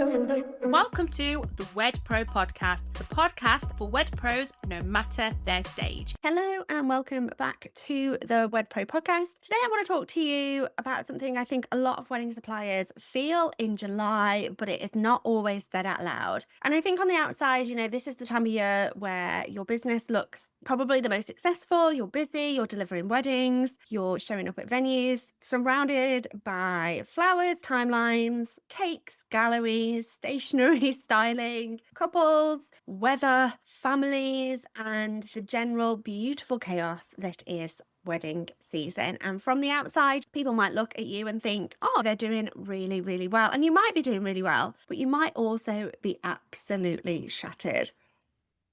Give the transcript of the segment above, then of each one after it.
Welcome to the WedPro podcast, the podcast for WedPros no matter their stage. Hello and welcome back to the WedPro podcast. Today I want to talk to you about something I think a lot of wedding suppliers feel in July, but it is not always said out loud. And I think on the outside, this is the time of year where your business looks probably the most successful. You're busy, you're delivering weddings, you're showing up at venues, surrounded by flowers, timelines, cakes, galleries, stationery, styling, couples, weather, families, and the general beautiful chaos that is wedding season. And from the outside, people might look at you and think, oh, they're doing really, really well. And you might be doing really well, but you might also be absolutely shattered.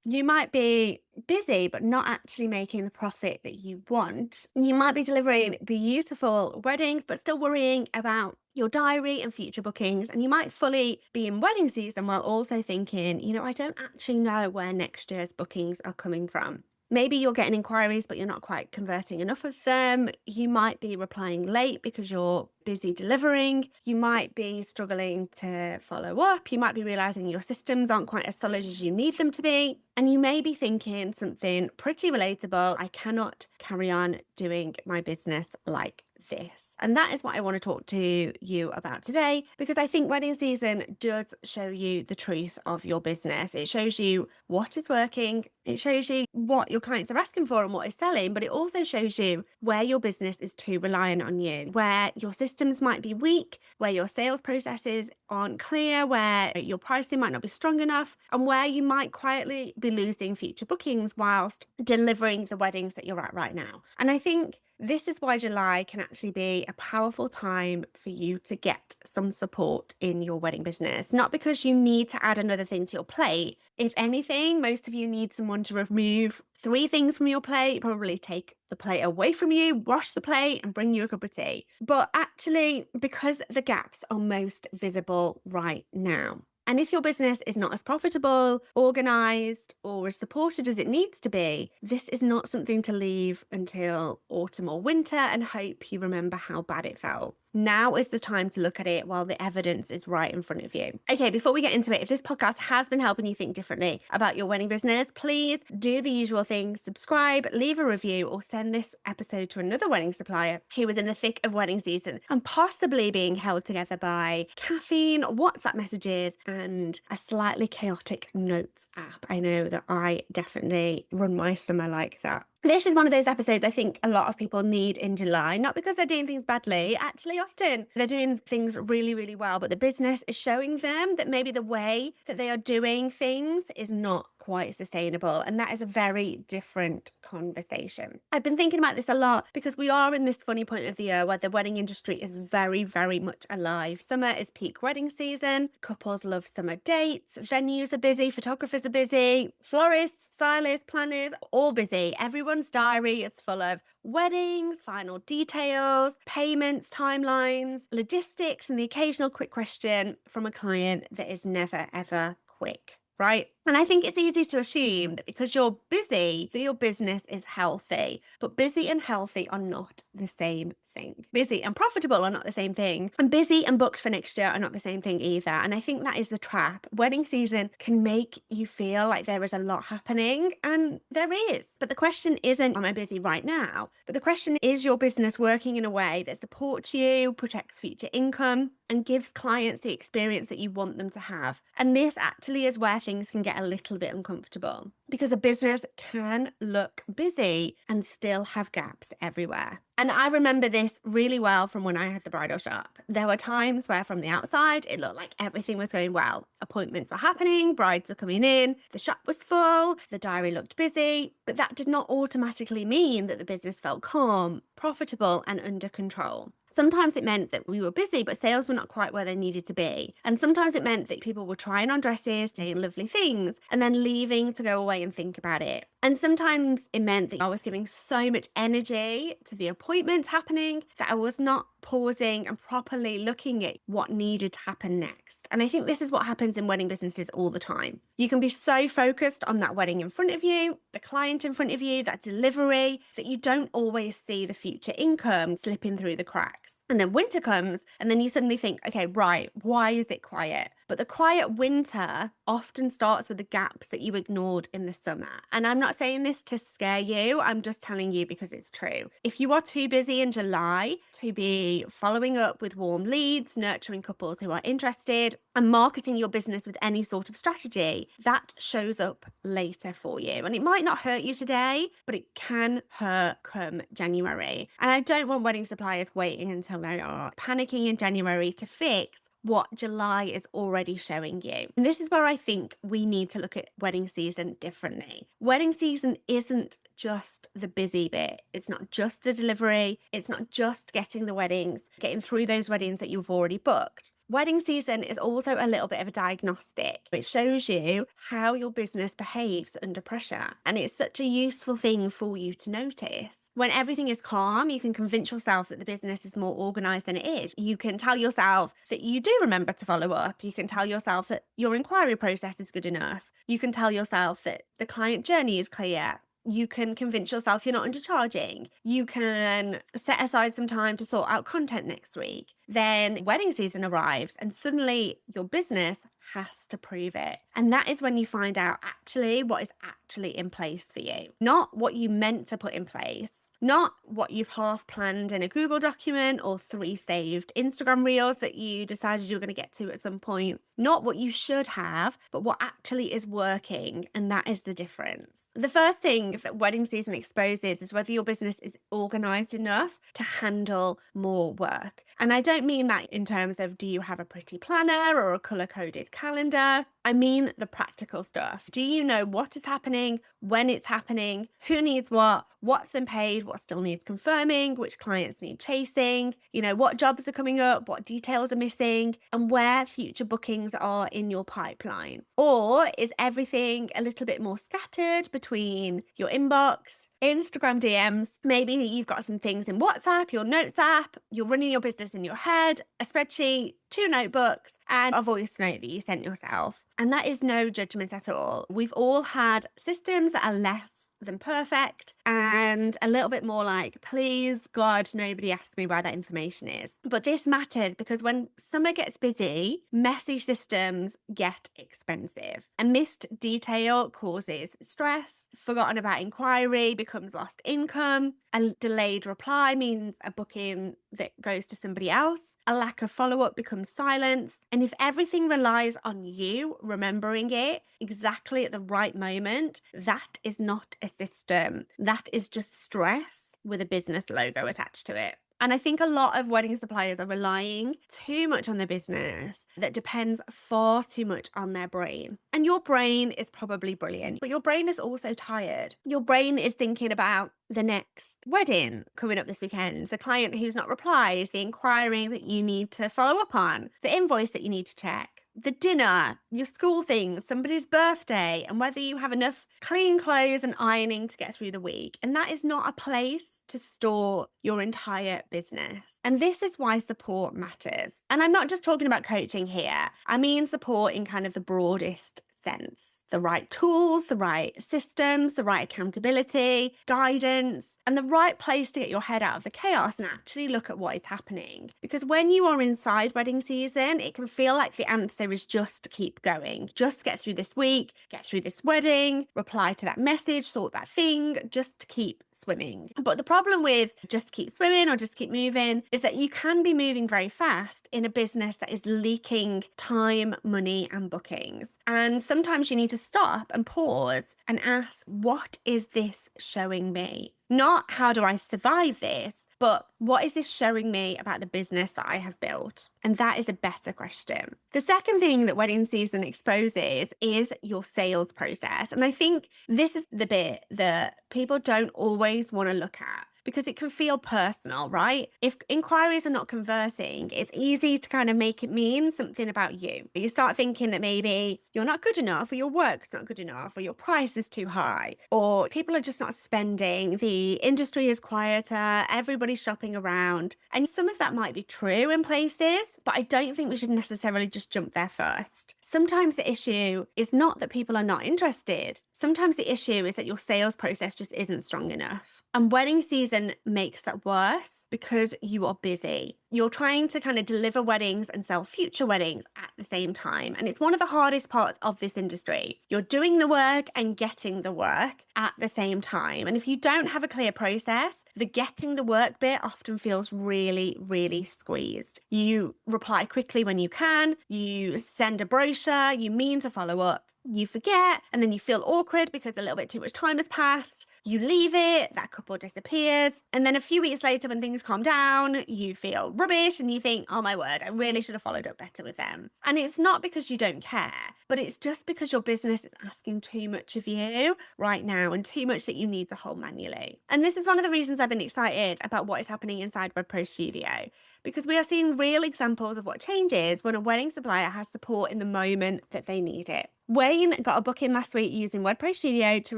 You might be busy, but not actually making the profit that you want. You might be delivering beautiful weddings, but still worrying about your diary and future bookings. And you might fully be in wedding season while also thinking, I don't actually know where next year's bookings are coming from. Maybe you're getting inquiries, but you're not quite converting enough of them. You might be replying late because you're busy delivering. You might be struggling to follow up. You might be realizing your systems aren't quite as solid as you need them to be. And you may be thinking something pretty relatable. I cannot carry on doing my business like this. And that is what I want to talk to you about today, because I think wedding season does show you the truth of your business. It shows you what is working. It shows you what your clients are asking for and what is selling, but it also shows you where your business is too reliant on you, where your systems might be weak, where your sales processes aren't clear, where your pricing might not be strong enough, and where you might quietly be losing future bookings whilst delivering the weddings that you're at right now. And I think this is why July can actually be a powerful time for you to get some support in your wedding business. Not because you need to add another thing to your plate. If anything, most of you need someone to remove 3 things from your plate, probably take the plate away from you, wash the plate, and bring you a cup of tea. But actually, because the gaps are most visible right now. And if your business is not as profitable, organized, or as supported as it needs to be, this is not something to leave until autumn or winter and hope you remember how bad it felt. Now is the time to look at it while the evidence is right in front of you. Okay, before we get into it, if this podcast has been helping you think differently about your wedding business, please do the usual things: subscribe, leave a review, or send this episode to another wedding supplier who is in the thick of wedding season and possibly being held together by caffeine, WhatsApp messages, and a slightly chaotic notes app. I know that I definitely run my summer like that. This is one of those episodes I think a lot of people need in July, not because they're doing things badly. Actually, often they're doing things really, really well, but the business is showing them that maybe the way that they are doing things is not quite sustainable. And that is a very different conversation. I've been thinking about this a lot because we are in this funny point of the year where the wedding industry is very, very much alive. Summer is peak wedding season. Couples love summer dates. Venues are busy. Photographers are busy. Florists, stylists, planners, all busy. Everyone's diary is full of weddings, final details, payments, timelines, logistics, and the occasional quick question from a client that is never, ever quick. Right? And I think it's easy to assume that because you're busy, that your business is healthy. But busy and healthy are not the same thing. Busy and profitable are not the same thing. And busy and booked for next year are not the same thing either. And I think that is the trap. Wedding season can make you feel like there is a lot happening, and there is. But the question isn't, am I busy right now? But the question is your business working in a way that supports you, protects future income, and gives clients the experience that you want them to have. And this actually is where things can get a little bit uncomfortable, because a business can look busy and still have gaps everywhere. And I remember this really well from when I had the bridal shop. There were times where from the outside, it looked like everything was going well. Appointments were happening, brides were coming in, the shop was full, the diary looked busy, but that did not automatically mean that the business felt calm, profitable, and under control. Sometimes it meant that we were busy, but sales were not quite where they needed to be. And sometimes it meant that people were trying on dresses, saying lovely things, and then leaving to go away and think about it. And sometimes it meant that I was giving so much energy to the appointments happening that I was not pausing and properly looking at what needed to happen next. And I think this is what happens in wedding businesses all the time. You can be so focused on that wedding in front of you, the client in front of you, that delivery, that you don't always see the future income slipping through the cracks. And then winter comes, and then you suddenly think, okay, right, why is it quiet? But the quiet winter often starts with the gaps that you ignored in the summer. And I'm not saying this to scare you, I'm just telling you because it's true. If you are too busy in July to be following up with warm leads, nurturing couples who are interested, and marketing your business with any sort of strategy, that shows up later for you. And it might not hurt you today, but it can hurt come January. And I don't want wedding suppliers waiting until they are panicking in January to fix what July is already showing you. And this is where I think we need to look at wedding season differently. Wedding season isn't just the busy bit. It's not just the delivery. It's not just getting the weddings, getting through those weddings that you've already booked. Wedding season is also a little bit of a diagnostic. It shows you how your business behaves under pressure. And it's such a useful thing for you to notice. When everything is calm, you can convince yourself that the business is more organized than it is. You can tell yourself that you do remember to follow up. You can tell yourself that your inquiry process is good enough. You can tell yourself that the client journey is clear. You can convince yourself you're not undercharging. You can set aside some time to sort out content next week. Then wedding season arrives and suddenly your business has to prove it. And that is when you find out actually what is actually in place for you, not what you meant to put in place, not what you've half planned in a Google document or 3 saved Instagram reels that you decided you were going to get to at some point, not what you should have, but what actually is working. And that is the difference. The first thing that wedding season exposes is whether your business is organized enough to handle more work. And I don't mean that in terms of do you have a pretty planner or a color-coded calendar? I mean the practical stuff. Do you know what is happening, when it's happening, who needs what's been paid, what still needs confirming, which clients need chasing, what jobs are coming up, what details are missing, and where future bookings are in your pipeline? Or is everything a little bit more scattered between your inbox, Instagram DMs, maybe you've got some things in WhatsApp, your notes app, you're running your business in your head, a spreadsheet, 2 notebooks, and a voice note that you sent yourself. And that is no judgment at all. We've all had systems that are less than perfect and a little bit more like, please God, nobody asked me where that information is. But this matters because when summer gets busy, messy systems get expensive. A missed detail causes stress. Forgotten about inquiry becomes lost income. A delayed reply means a booking that goes to somebody else. A lack of follow-up becomes silence. And if everything relies on you remembering it exactly at the right moment, that is not a system. That is just stress with a business logo attached to it. And I think a lot of wedding suppliers are relying too much on their business that depends far too much on their brain. And your brain is probably brilliant, but your brain is also tired. Your brain is thinking about the next wedding coming up this weekend, the client who's not replied, the inquiry that you need to follow up on, the invoice that you need to check, the dinner, your school things, somebody's birthday, and whether you have enough clean clothes and ironing to get through the week. And that is not a place to store your entire business. And this is why support matters. And I'm not just talking about coaching here. I mean support in kind of the broadest sense. The right tools, the right systems, the right accountability, guidance, and the right place to get your head out of the chaos and actually look at what is happening. Because when you are inside wedding season, it can feel like the answer is just to keep going. Just get through this week, get through this wedding, reply to that message, sort that thing, just keep swimming. But the problem with just keep swimming or just keep moving is that you can be moving very fast in a business that is leaking time, money, and bookings. And sometimes you need to stop and pause and ask, what is this showing me? Not how do I survive this, but what is this showing me about the business that I have built? And that is a better question. The second thing that wedding season exposes is your sales process. And I think this is the bit that people don't always want to look at, because it can feel personal, right? If inquiries are not converting, it's easy to kind of make it mean something about you. You start thinking that maybe you're not good enough, or your work's not good enough, or your price is too high, or people are just not spending, the industry is quieter, everybody's shopping around. And some of that might be true in places, but I don't think we should necessarily just jump there first. Sometimes the issue is not that people are not interested. Sometimes the issue is that your sales process just isn't strong enough. And wedding season makes that worse because you are busy. You're trying to kind of deliver weddings and sell future weddings at the same time. And it's one of the hardest parts of this industry. You're doing the work and getting the work at the same time. And if you don't have a clear process, the getting the work bit often feels really, really squeezed. You reply quickly when you can, you send a brochure, you mean to follow up, you forget, and then you feel awkward because a little bit too much time has passed. You leave it, that couple disappears. And then a few weeks later, when things calm down, you feel rubbish and you think, oh my word, I really should have followed up better with them. And it's not because you don't care, but it's just because your business is asking too much of you right now and too much that you need to hold manually. And this is one of the reasons I've been excited about what is happening inside WedPro Studio, because we are seeing real examples of what changes when a wedding supplier has support in the moment that they need it. Wayne got a booking last week using WedPro Studio to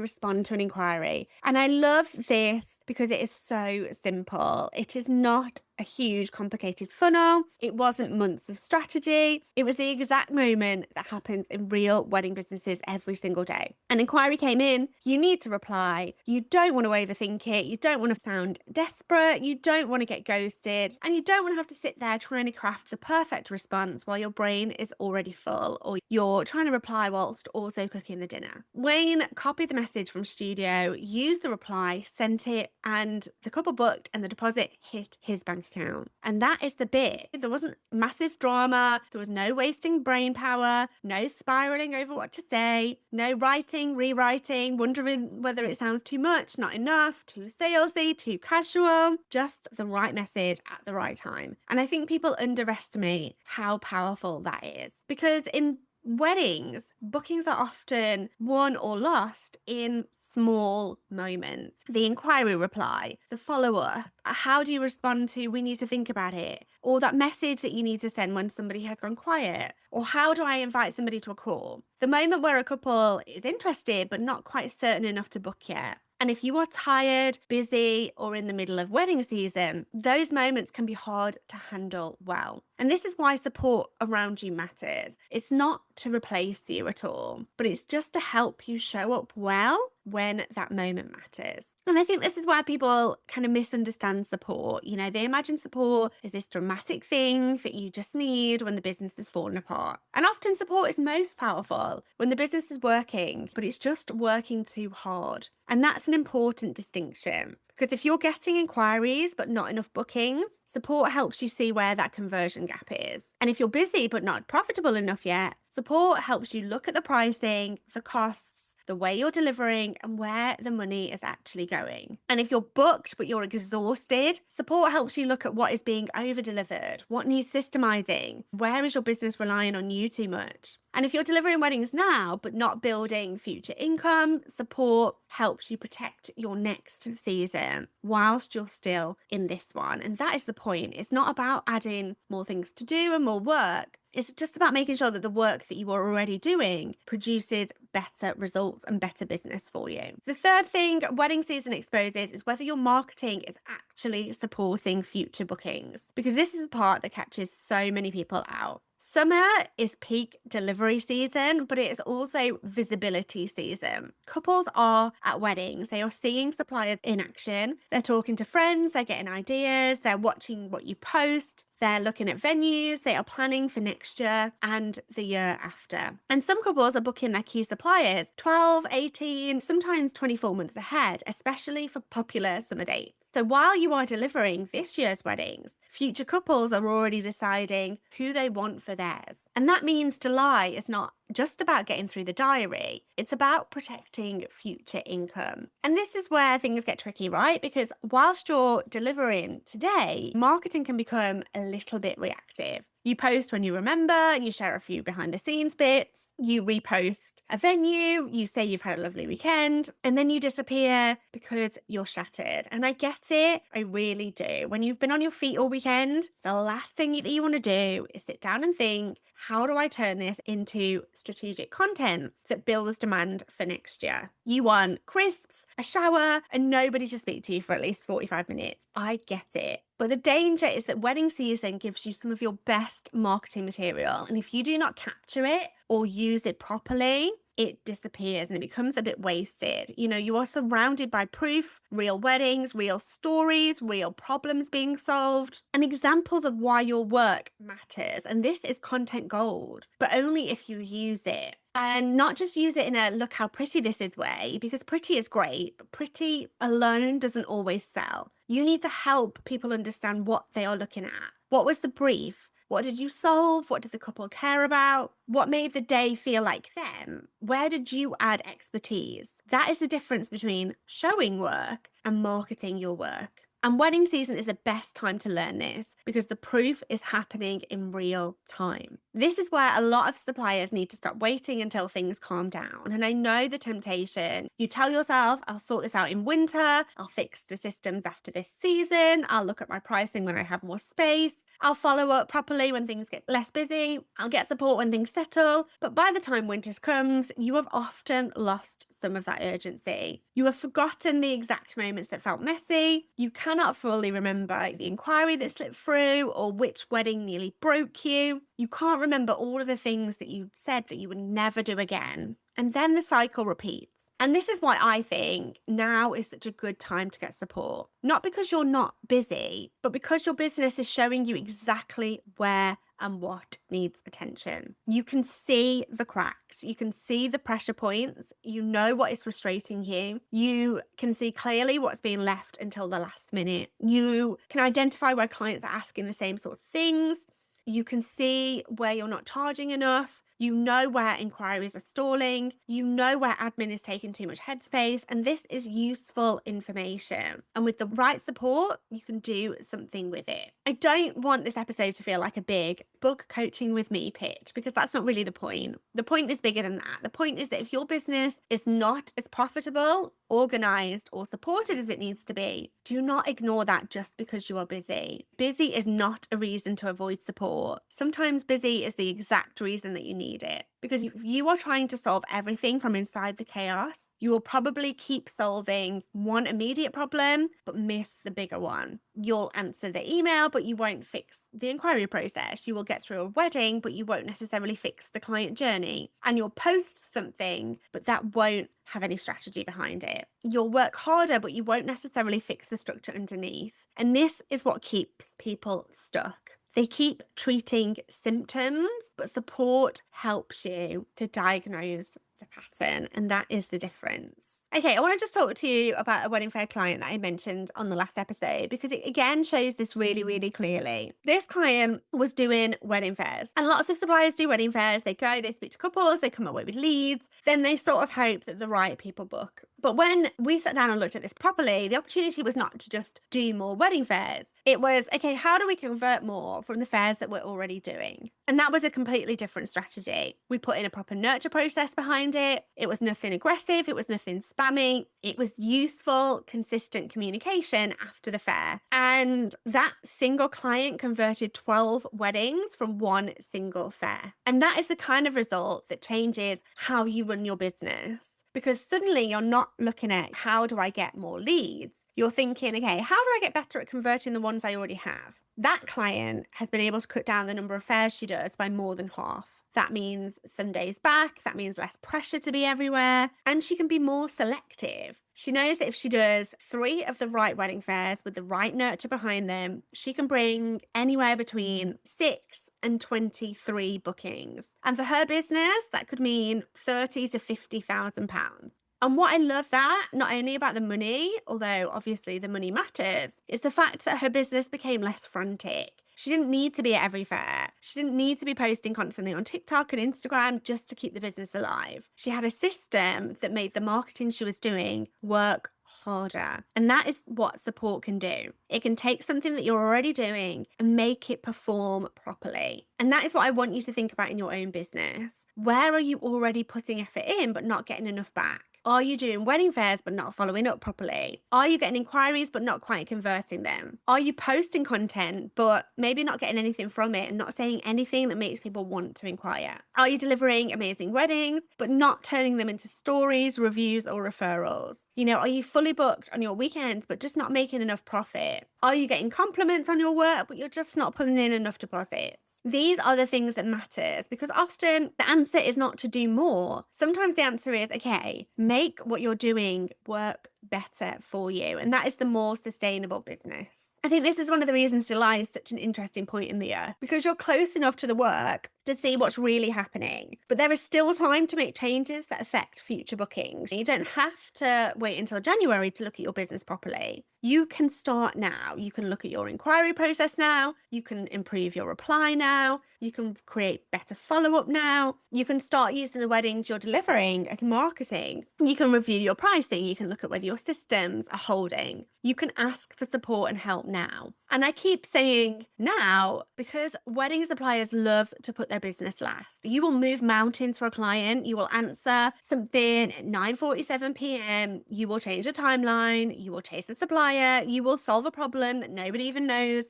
respond to an inquiry. And I love this because it is so simple. It is not a huge complicated funnel. It wasn't months of strategy. It was the exact moment that happens in real wedding businesses every single day. An inquiry came in, you need to reply. You don't want to overthink it. You don't want to sound desperate. You don't want to get ghosted. And you don't want to have to sit there trying to craft the perfect response while your brain is already full or you're trying to reply whilst also cooking the dinner. Wayne copied the message from Studio, used the reply, sent it, and the couple booked and the deposit hit his bank account. And that is the bit. There wasn't massive drama. There was no wasting brain power, no spiraling over what to say, no writing, rewriting, wondering whether it sounds too much, not enough, too salesy, too casual, just the right message at the right time. And I think people underestimate how powerful that is, because in weddings, bookings are often won or lost in small moments. The inquiry reply, the follow-up, how do you respond to we need to think about it, or that message that you need to send when somebody has gone quiet, or how do I invite somebody to a call? The moment where a couple is interested but not quite certain enough to book yet. And if you are tired, busy, or in the middle of wedding season, those moments can be hard to handle well. And this is why support around you matters. It's not to replace you at all, but it's just to help you show up well when that moment matters. And I think this is where people kind of misunderstand support. You know, they imagine support as this dramatic thing that you just need when the business is falling apart. And often support is most powerful when the business is working, but it's just working too hard. And that's an important distinction, because if you're getting inquiries but not enough bookings, support helps you see where that conversion gap is. And if you're busy but not profitable enough yet, support helps you look at the pricing, the costs, the way you're delivering, and where the money is actually going. And if you're booked but you're exhausted, support helps you look at what is being over-delivered, what needs systemizing, where is your business relying on you too much. And if you're delivering weddings now but not building future income, support helps you protect your next season whilst you're still in this one. And that is the point. It's not about adding more things to do and more work. It's just about making sure that the work that you are already doing produces better results and better business for you. The third thing wedding season exposes is whether your marketing is actually supporting future bookings, because this is the part that catches so many people out. Summer is peak delivery season, but it is also visibility season. Couples are at weddings. They are seeing suppliers in action. They're talking to friends. They're getting ideas. They're watching what you post. They're looking at venues. They are planning for next year and the year after. And some couples are booking their key suppliers 12, 18, sometimes 24 months ahead, especially for popular summer dates. So while you are delivering this year's weddings, future couples are already deciding who they want for theirs. And that means July is not just about getting through the diary. It's about protecting future income. And this is where things get tricky, right? Because whilst you're delivering today, marketing can become a little bit reactive. You post when you remember, you share a few behind the scenes bits, you repost a venue, you say you've had a lovely weekend, and then you disappear because you're shattered. And I get it, I really do. When you've been on your feet all weekend, the last thing that you want to do is sit down and think, how do I turn this into strategic content that builds demand for next year? You want crisps, a shower, and nobody to speak to you for at least 45 minutes. I get it. But the danger is that wedding season gives you some of your best marketing material. And if you do not capture it or use it properly, it disappears and it becomes a bit wasted. You are surrounded by proof, real weddings, real stories, real problems being solved, and examples of why your work matters. And this is content gold, but only if you use it. And not just use it in a look how pretty this is way, because pretty is great, but pretty alone doesn't always sell. You need to help people understand what they are looking at. What was the brief? What did you solve? What did the couple care about? What made the day feel like them? Where did you add expertise? That is the difference between showing work and marketing your work. And wedding season is the best time to learn this because the proof is happening in real time. This is where a lot of suppliers need to stop waiting until things calm down. And I know the temptation. You tell yourself, I'll sort this out in winter. I'll fix the systems after this season. I'll look at my pricing when I have more space. I'll follow up properly when things get less busy. I'll get support when things settle. But by the time winter comes, you have often lost some of that urgency. You have forgotten the exact moments that felt messy. You cannot fully remember the inquiry that slipped through or which wedding nearly broke you. You can't remember all of the things that you said that you would never do again. And then the cycle repeats. And this is why I think now is such a good time to get support. Not because you're not busy, but because your business is showing you exactly where and what needs attention. You can see the cracks. You can see the pressure points. You know what is frustrating you. You can see clearly what's being left until the last minute. You can identify where clients are asking the same sort of things. You can see where you're not charging enough. You know where inquiries are stalling. You know where admin is taking too much headspace. And this is useful information. And with the right support, you can do something with it. I don't want this episode to feel like a big book coaching with me pitch because that's not really the point. The point is bigger than that. The point is that if your business is not as profitable, organized, or supported as it needs to be, do not ignore that just because you are busy. Busy is not a reason to avoid support. Sometimes busy is the exact reason that you need it. Because if you are trying to solve everything from inside the chaos, you will probably keep solving one immediate problem, but miss the bigger one. You'll answer the email, but you won't fix the inquiry process. You will get through a wedding, but you won't necessarily fix the client journey. And you'll post something, but that won't have any strategy behind it. You'll work harder, but you won't necessarily fix the structure underneath. And this is what keeps people stuck. They keep treating symptoms, but support helps you to diagnose the pattern, and that is the difference. Okay, I want to just talk to you about a wedding fair client that I mentioned on the last episode because it again shows this really, really clearly. This client was doing wedding fairs, and lots of suppliers do wedding fairs. They go, they speak to couples, they come away with leads, then they sort of hope that the right people book. But when we sat down and looked at this properly, the opportunity was not to just do more wedding fairs. It was, okay, how do we convert more from the fairs that we're already doing? And that was a completely different strategy. We put in a proper nurture process behind it. It was nothing aggressive. It was nothing spammy. It was useful, consistent communication after the fair. And that single client converted 12 weddings from one single fair. And that is the kind of result that changes how you run your business. Because suddenly you're not looking at how do I get more leads? You're thinking, okay, how do I get better at converting the ones I already have? That client has been able to cut down the number of fairs she does by more than half. That means Sundays back, that means less pressure to be everywhere, and she can be more selective. She knows that if she does 3 of the right wedding fairs with the right nurture behind them, she can bring anywhere between 6 and 23 bookings. And for her business, that could mean 30 to 50,000 pounds. And what I love that, not only about the money, although obviously the money matters, is the fact that her business became less frantic. She didn't need to be at every fair. She didn't need to be posting constantly on TikTok and Instagram just to keep the business alive. She had a system that made the marketing she was doing work harder. And that is what support can do. It can take something that you're already doing and make it perform properly. And that is what I want you to think about in your own business. Where are you already putting effort in but not getting enough back? Are you doing wedding fairs but not following up properly? Are you getting inquiries but not quite converting them? Are you posting content but maybe not getting anything from it and not saying anything that makes people want to inquire? Are you delivering amazing weddings but not turning them into stories, reviews, or referrals? Are you fully booked on your weekends but just not making enough profit? Are you getting compliments on your work but you're just not putting in enough deposits? These are the things that matters, because often the answer is not to do more. Sometimes the answer is, okay, make what you're doing work better for you. And that is the more sustainable business. I think this is one of the reasons July is such an interesting point in the year, because you're close enough to the work to see what's really happening. But there is still time to make changes that affect future bookings. You don't have to wait until January to look at your business properly. You can start now. You can look at your inquiry process now. You can improve your reply now. You can create better follow-up now. You can start using the weddings you're delivering as marketing. You can review your pricing. You can look at whether your systems are holding. You can ask for support and help now. And I keep saying now because wedding suppliers love to put their business last. You will move mountains for a client. You will answer something at 9:47 p.m. You will change the timeline. You will chase the supplier. You will solve a problem that nobody even knows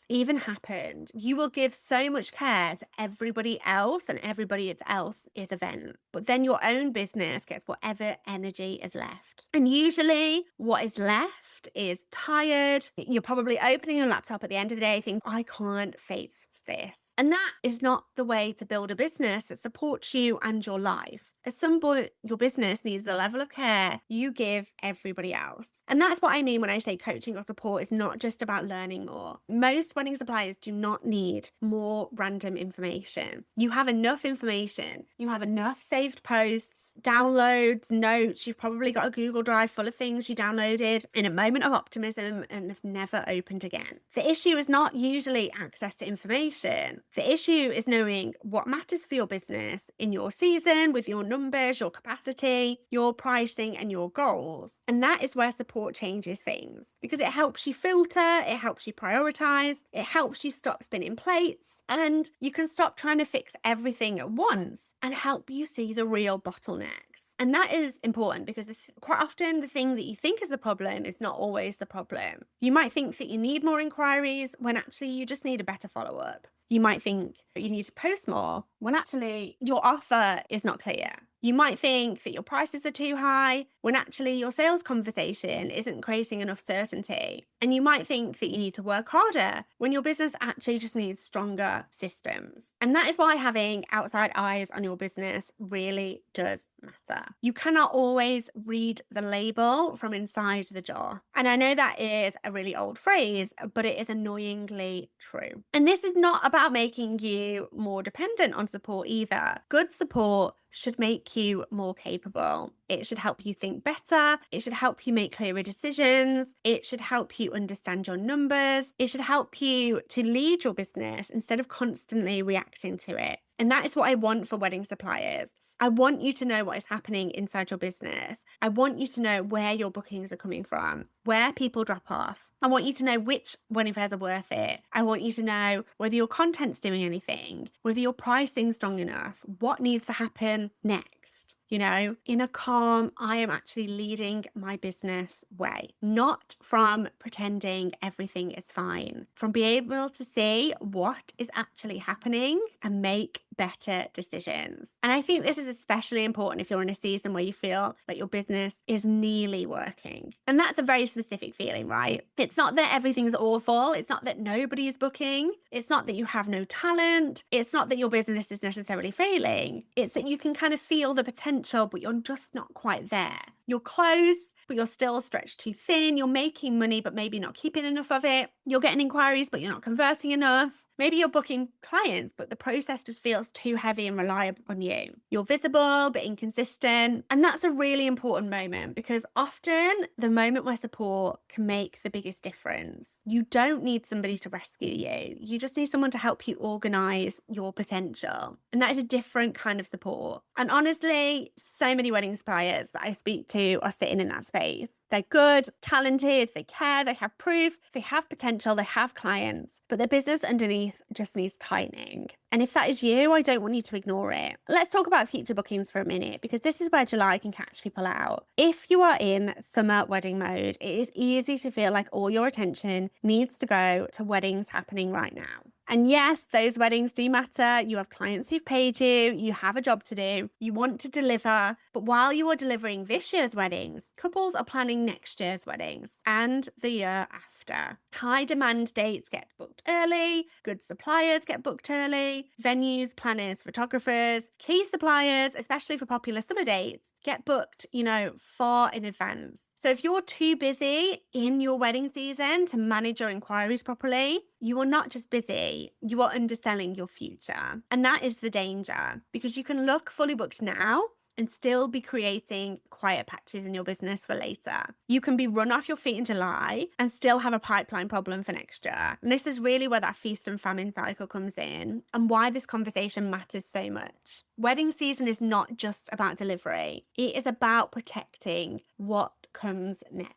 even happened. You will give so much care to everybody else and everybody else is event. But then your own business gets whatever energy is left. And usually what is left is tired. You're probably opening your laptop at the end of the day thinking, I can't face this. And that is not the way to build a business that supports you and your life. At some point, your business needs the level of care you give everybody else. And that's what I mean when I say coaching or support is not just about learning more. Most wedding suppliers do not need more random information. You have enough information. You have enough saved posts, downloads, notes. You've probably got a Google Drive full of things you downloaded in a moment of optimism and have never opened again. The issue is not usually access to information. The issue is knowing what matters for your business in your season, with your numbers, your capacity, your pricing, and your goals. And that is where support changes things, because it helps you filter, it helps you prioritize, it helps you stop spinning plates, and you can stop trying to fix everything at once and help you see the real bottlenecks. And that is important because quite often the thing that you think is the problem is not always the problem. You might think that you need more inquiries when actually you just need a better follow-up. You might think that you need to post more when actually your offer is not clear. You might think that your prices are too high when actually your sales conversation isn't creating enough certainty. And you might think that you need to work harder when your business actually just needs stronger systems. And that is why having outside eyes on your business really does matter. You cannot always read the label from inside the jar. And I know that is a really old phrase, but it is annoyingly true. And this is not about making you more dependent on support either. Good support should make you more capable. It should help you think better. It should help you make clearer decisions. It should help you understand your numbers. It should help you to lead your business instead of constantly reacting to it. And that is what I want for wedding suppliers. I want you to know what is happening inside your business. I want you to know where your bookings are coming from, where people drop off. I want you to know which wedding fairs are worth it. I want you to know whether your content's doing anything, whether your pricing's strong enough, what needs to happen next. You know, in a calm, I am actually leading my business way, not from pretending everything is fine, from being able to see what is actually happening and make better decisions. And I think this is especially important if you're in a season where you feel like your business is nearly working. And that's a very specific feeling, right? It's not that everything's awful. It's not that nobody is booking. It's not that you have no talent. It's not that your business is necessarily failing. It's that you can kind of feel the potential, but you're just not quite there. You're close, but you're still stretched too thin. You're making money, but maybe not keeping enough of it. You're getting inquiries, but you're not converting enough. Maybe you're booking clients, but the process just feels too heavy and reliable on you. You're visible, but inconsistent. And that's a really important moment because often the moment where support can make the biggest difference. You don't need somebody to rescue you. You just need someone to help you organize your potential. And that is a different kind of support. And honestly, so many wedding suppliers that I speak to are sitting in that space. They're good, talented, they care, they have proof, they have potential, they have clients, but their business underneath just needs tightening. And if that is you, I don't want you to ignore it. Let's talk about future bookings for a minute, because this is where July can catch people out. If you are in summer wedding mode, it is easy to feel like all your attention needs to go to weddings happening right now. And yes, those weddings do matter. You have clients who've paid you, you have a job to do, you want to deliver. But while you are delivering this year's weddings, couples are planning next year's weddings and the year after. after. High demand dates get booked early, good suppliers get booked early, venues, planners, photographers, key suppliers, especially for popular summer dates, get booked, far in advance. So if you're too busy in your wedding season to manage your inquiries properly, you are not just busy, you are underselling your future. And that is the danger, because you can look fully booked now and still be creating quiet patches in your business for later. You can be run off your feet in July and still have a pipeline problem for next year. And this is really where that feast and famine cycle comes in and why this conversation matters so much. Wedding season is not just about delivery. It is about protecting what comes next.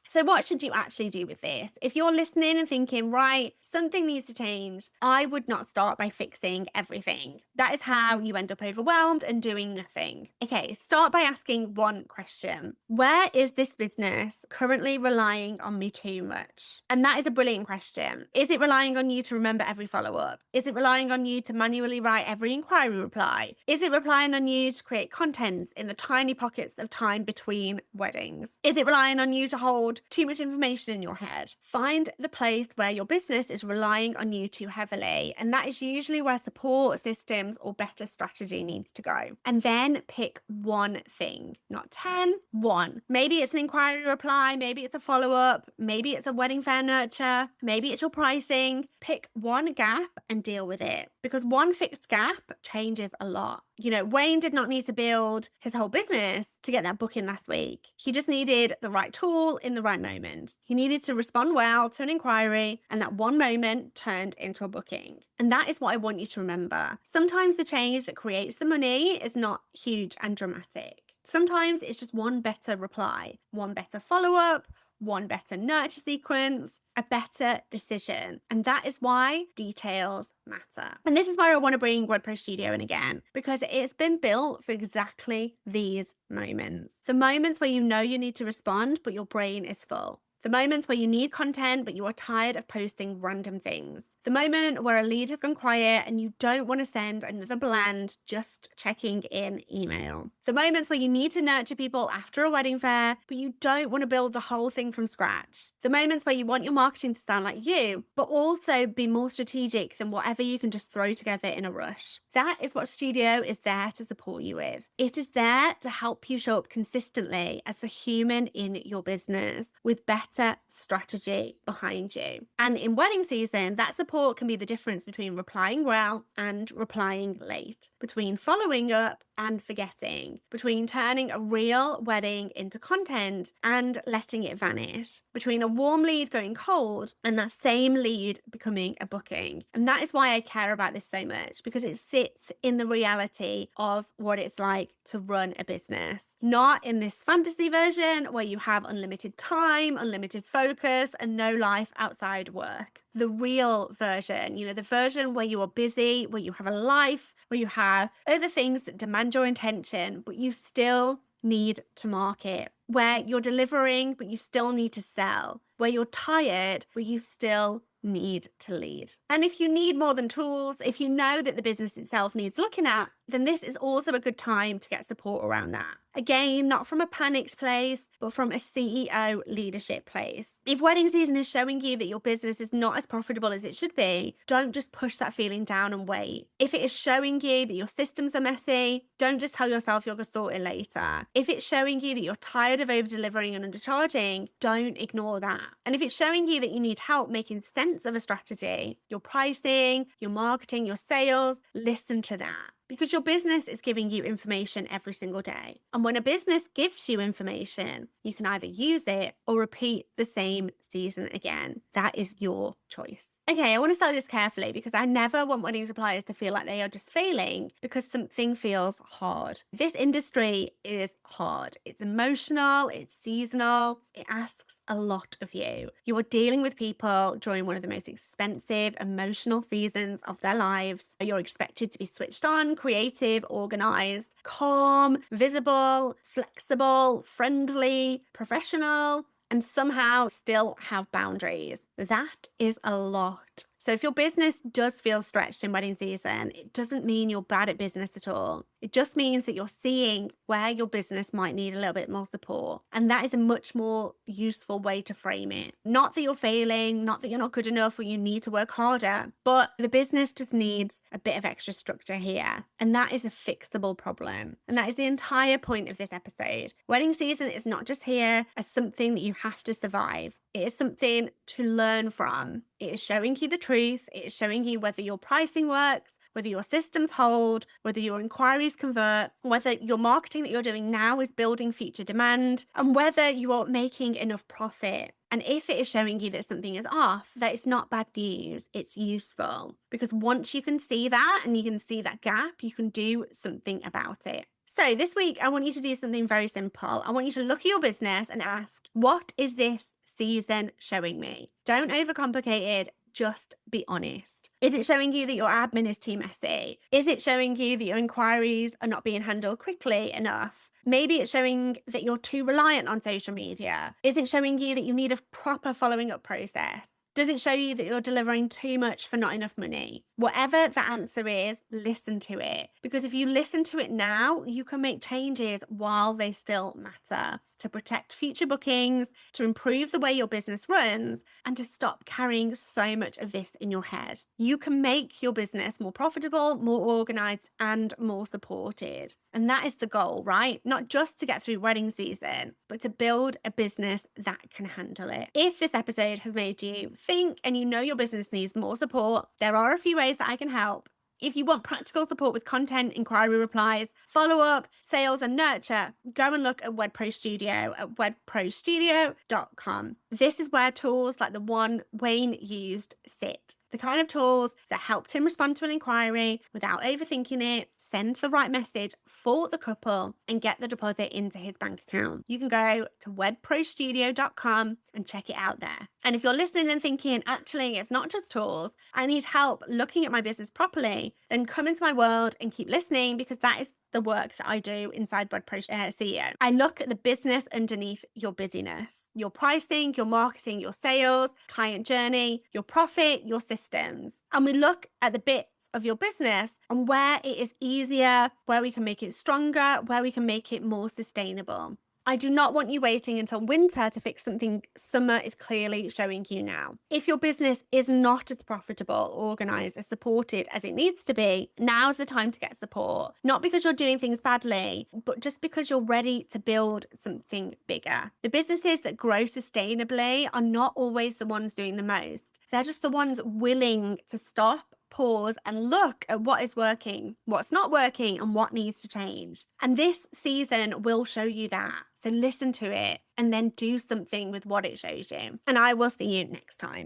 So what should you actually do with this? If you're listening and thinking, right, something needs to change, I would not start by fixing everything. That is how you end up overwhelmed and doing nothing. Okay, start by asking one question. Where is this business currently relying on me too much? And that is a brilliant question. Is it relying on you to remember every follow-up? Is it relying on you to manually write every inquiry reply? Is it relying on you to create contents in the tiny pockets of time between weddings? Is it relying on you to hold too much information in your head? Find the place where your business is relying on you too heavily, and that is usually where support systems or better strategy needs to go. And then pick one thing, not 10, one. Maybe it's an inquiry reply, maybe it's a follow-up, maybe it's a wedding fair nurture, maybe it's your pricing. Pick one gap and deal with it, because one fixed gap changes a lot. Wayne did not need to build his whole business to get that booking last week. He just needed the right tool in the right moment. He needed to respond well to an inquiry, and that one moment turned into a booking. And that is what I want you to remember. Sometimes the change that creates the money is not huge and dramatic. Sometimes it's just one better reply, one better follow-up, one better nurture sequence, a better decision. And that is why details matter. And this is where I want to bring WedPro Studio in again, because it's been built for exactly these moments. The moments where you know you need to respond, but your brain is full. The moments where you need content, but you are tired of posting random things. The moment where a lead has gone quiet and you don't want to send another bland, just checking in email. The moments where you need to nurture people after a wedding fair, but you don't want to build the whole thing from scratch. The moments where you want your marketing to sound like you, but also be more strategic than whatever you can just throw together in a rush. That is what Studio is there to support you with. It is there to help you show up consistently as the human in your business with better strategy behind you. And in wedding season, that support can be the difference between replying well and replying late, between following up and forgetting, between turning a real wedding into content and letting it vanish, between a warm lead going cold and that same lead becoming a booking. And that is why I care about this so much, because it sits in the reality of what it's like to run a business, not in this fantasy version where you have unlimited time, unlimited focus, and no life outside work. The real version, the version where you are busy, where you have a life, where you have other things that demand your attention, but you still need to market, where you're delivering, but you still need to sell, where you're tired, but you still need to lead. And if you need more than tools, if you know that the business itself needs looking at, then this is also a good time to get support around that. Again, not from a panicked place, but from a CEO leadership place. If wedding season is showing you that your business is not as profitable as it should be, don't just push that feeling down and wait. If it is showing you that your systems are messy, don't just tell yourself you're going to sort it later. If it's showing you that you're tired of over-delivering and undercharging, don't ignore that. And if it's showing you that you need help making sense of a strategy, your pricing, your marketing, your sales, listen to that. Because your business is giving you information every single day. And when a business gives you information, you can either use it or repeat the same season again. That is your choice. Okay, I want to say this carefully because I never want wedding suppliers to feel like they are just failing because something feels hard. This industry is hard. It's emotional, it's seasonal, it asks a lot of you. You are dealing with people during one of the most expensive emotional seasons of their lives. You're expected to be switched on, creative, organized, calm, visible, flexible, friendly, professional, and somehow still have boundaries. That is a lot. So if your business does feel stretched in wedding season, it doesn't mean you're bad at business at all. It just means that you're seeing where your business might need a little bit more support. And that is a much more useful way to frame it. Not that you're failing, not that you're not good enough or you need to work harder, but the business just needs a bit of extra structure here. And that is a fixable problem. And that is the entire point of this episode. Wedding season is not just here as something that you have to survive. It is something to learn from. It is showing you the truth. It is showing you whether your pricing works, whether your systems hold, whether your inquiries convert, whether your marketing that you're doing now is building future demand, and whether you are making enough profit. And if it is showing you that something is off, that it's not bad news, it's useful. Because once you can see that and you can see that gap, you can do something about it. So this week, I want you to do something very simple. I want you to look at your business and ask, what is this season showing me? Don't overcomplicate it. Just be honest. Is it showing you that your admin is too messy? Is it showing you that your inquiries are not being handled quickly enough? Maybe it's showing that you're too reliant on social media. Is it showing you that you need a proper following up process? Does it show you that you're delivering too much for not enough money? Whatever the answer is, listen to it. Because if you listen to it now, you can make changes while they still matter to protect future bookings, to improve the way your business runs, and to stop carrying so much of this in your head. You can make your business more profitable, more organized, and more supported. And that is the goal, right? Not just to get through wedding season, but to build a business that can handle it. If this episode has made you think and you know your business needs more support, there are a few ways that I can help. If you want practical support with content, inquiry replies, follow-up, sales, and nurture, go and look at WedPro Studio at wedprostudio.com. This is where tools like the one Wayne used sit. The kind of tools that helped him respond to an inquiry without overthinking it, send the right message for the couple, and get the deposit into his bank account. You can go to wedprostudio.com and check it out there. And if you're listening and thinking, actually, it's not just tools, I need help looking at my business properly, then come into my world and keep listening, because that is the work that I do inside WedPro CEO. I look at the business underneath your busyness, your pricing, your marketing, your sales, client journey, your profit, your systems. And we look at the bits of your business and where it is easier, where we can make it stronger, where we can make it more sustainable. I do not want you waiting until winter to fix something summer is clearly showing you now. If your business is not as profitable, organized, as supported as it needs to be, now's the time to get support. Not because you're doing things badly, but just because you're ready to build something bigger. The businesses that grow sustainably are not always the ones doing the most. They're just the ones willing to stop, pause, and look at what is working, what's not working, and what needs to change. And this season will show you that. So listen to it and then do something with what it shows you. And I will see you next time.